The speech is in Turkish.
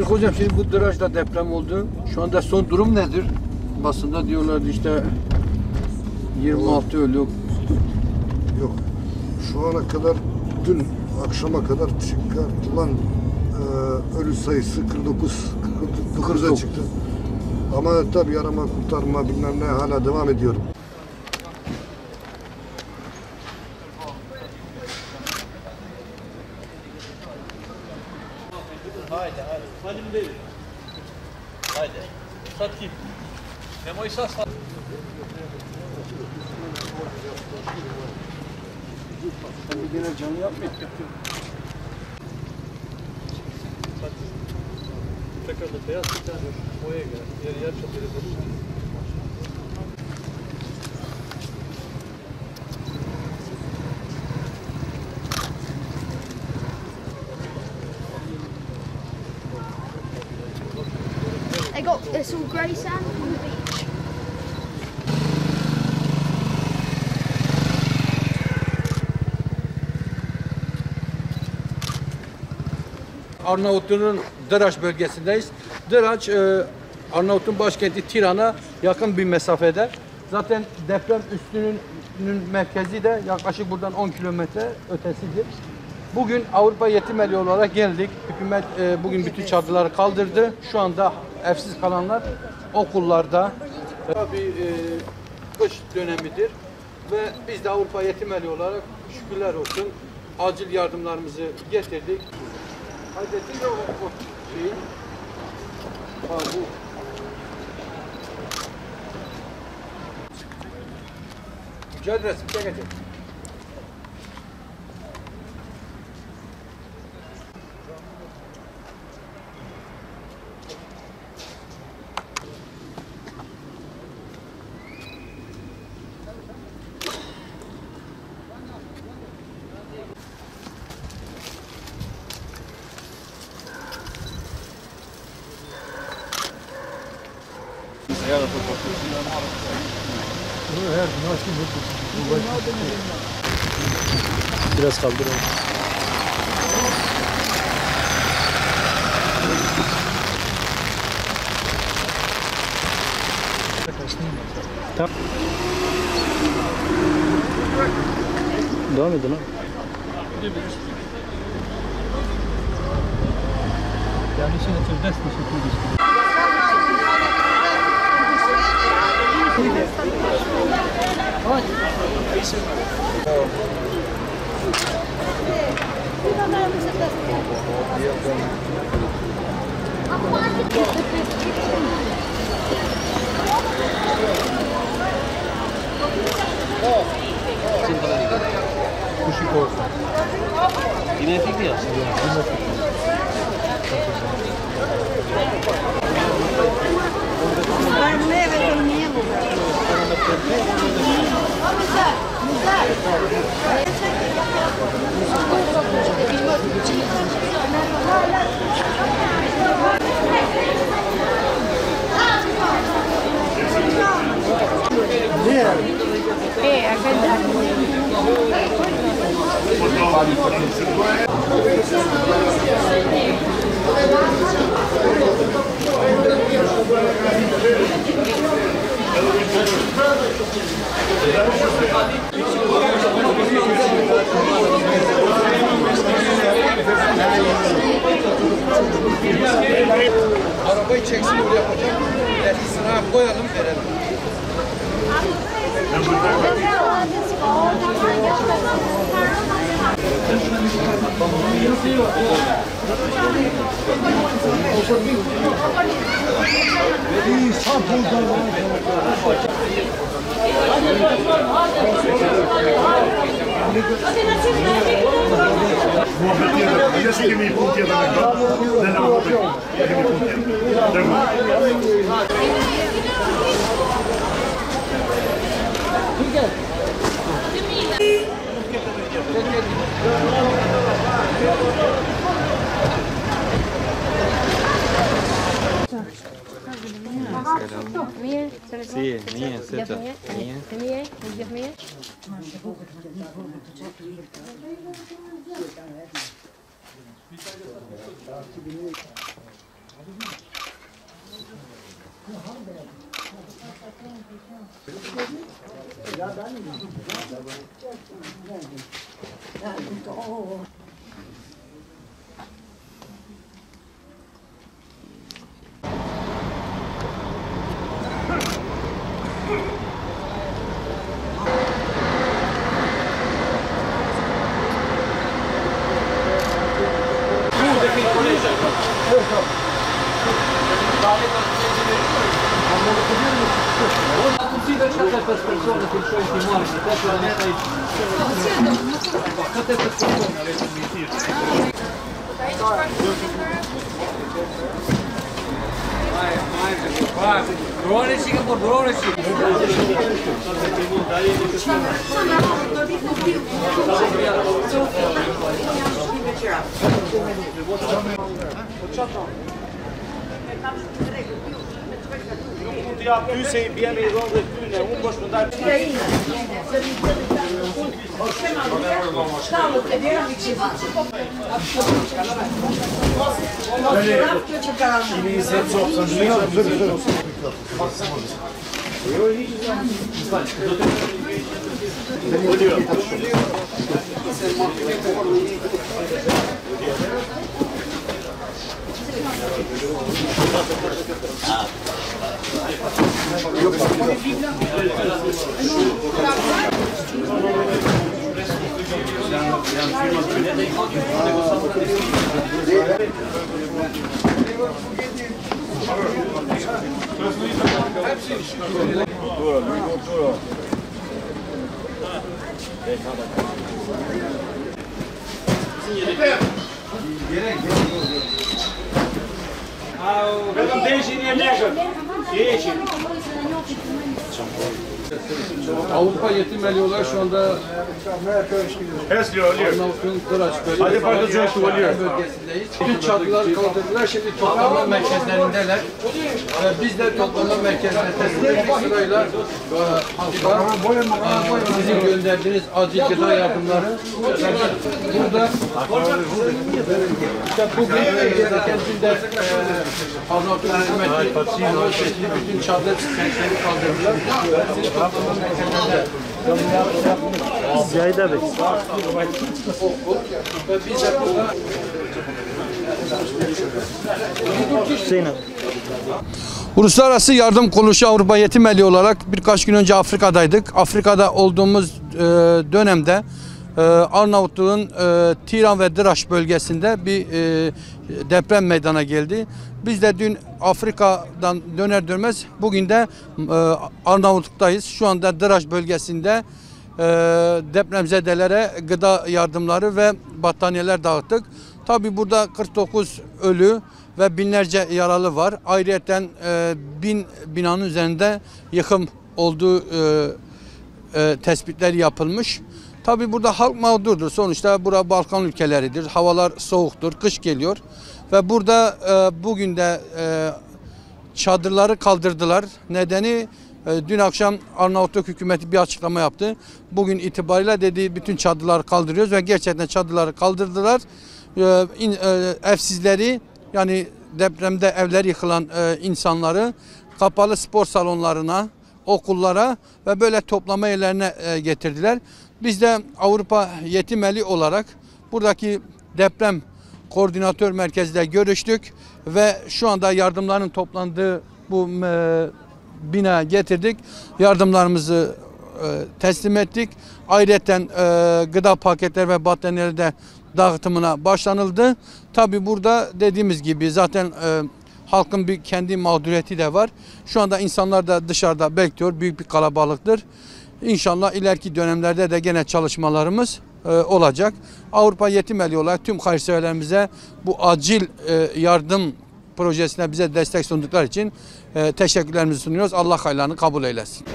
Peki hocam şimdi bu Dıraj'da deprem oldu. Şu anda son durum nedir? Basında diyorlardı işte 26 ölü. Yok. Şu ana kadar dün akşama kadar çıkartılan ölü sayısı 49'a çıktı. Ama tabii arama kurtarma bilmem ne hala devam ediyor. Haydi. Halim değil. Haydi. Satayım. Memoysa sat. Sen bir gene canlı yapmayıp Tekrar da beyaz bir tane boya gel. Yer çok yeri bulur. They got some grey sand from the beach. Arnavutlu'nun Dıraj bölgesindeyiz. Dıraj, Arnavut'un başkenti Tiran'a yakın bir mesafede. Zaten deprem üstünün merkezi de yaklaşık buradan 10 kilometre ötesidir. Bugün Avrupa Yetim Eli olarak geldik. Hükümet bugün bütün çadırları kaldırdı. Şu anda evsiz kalanlar okullarda. Bir kış dönemidir ve biz de Avrupa Yetim Eli olarak şükürler olsun acil yardımlarımızı getirdik. Haydetin de o şeyi. Ha bu. Güzel resim çekecek. Biraz kaldıralım. Tamam. Devam edin ha. Yani şimdi ters bir şekilde. Kuşu korsan. Yine fikri yapsın. Arabayı çeksin oraya hocam. Sıraya koyalım verelim. Adesso che mi punti nella moto, che mi Sí, mía, Z. Mía. Avrupa yetimeli olarak şu anda Arnavutluğun Dıraç bölgesindeyiz. Bütün çadırlar kaldırdılar. Şimdi toplama merkezlerindeler. Biz de toplama merkezine teslim ettik sırayla halka sizin gönderdiğiniz acil gıda yardımları. Burada işte bugün zaten dün de Arnavutluk hükümeti bütün çadır kentleri kaldırdılar. Siz toplama merkezlerinde Yayda Bey. ve biz de burada Hüseyin abi. Uluslararası Yardım Kuruluşu Avrupa Yetimeli olarak birkaç gün önce Afrika'daydık. Afrika'da olduğumuz dönemde Arnavutluğun Tiran ve Dıraş bölgesinde bir deprem meydana geldi. Biz de dün Afrika'dan döner dönmez bugün de Arnavutluk'tayız. Şu anda Dıraş bölgesinde depremzedelere gıda yardımları ve battaniyeler dağıttık. Tabi burada 49 ölü ve binlerce yaralı var. Ayrıyeten 1000 binanın üzerinde yıkım olduğu tespitler yapılmış. Tabi burada halk mağdurdur. Sonuçta bura Balkan ülkeleridir. Havalar soğuktur, kış geliyor. Ve burada bugün de çadırları kaldırdılar. Nedeni dün akşam Arnavutluk hükümeti bir açıklama yaptı. Bugün itibariyle dediği bütün çadırları kaldırıyoruz ve gerçekten çadırları kaldırdılar. Evsizleri, yani depremde evler yıkılan insanları kapalı spor salonlarına, okullara ve böyle toplama yerlerine getirdiler. Biz de Avrupa Yetimeli olarak buradaki deprem koordinatör merkezinde görüştük ve şu anda yardımların toplandığı bu bina getirdik. Yardımlarımızı teslim ettik. Ayrıca gıda paketleri ve battaniyeleri de dağıtımına başlanıldı. Tabi burada dediğimiz gibi zaten halkın bir kendi mağduriyeti de var. Şu anda insanlar da dışarıda bekliyor. Büyük bir kalabalıktır. İnşallah ileriki dönemlerde de gene çalışmalarımız olacak. Avrupa Yetimeli olarak tüm hayırseverlerimize bu acil yardım projesine bize destek sundukları için teşekkürlerimizi sunuyoruz. Allah hayırlarını kabul eylesin.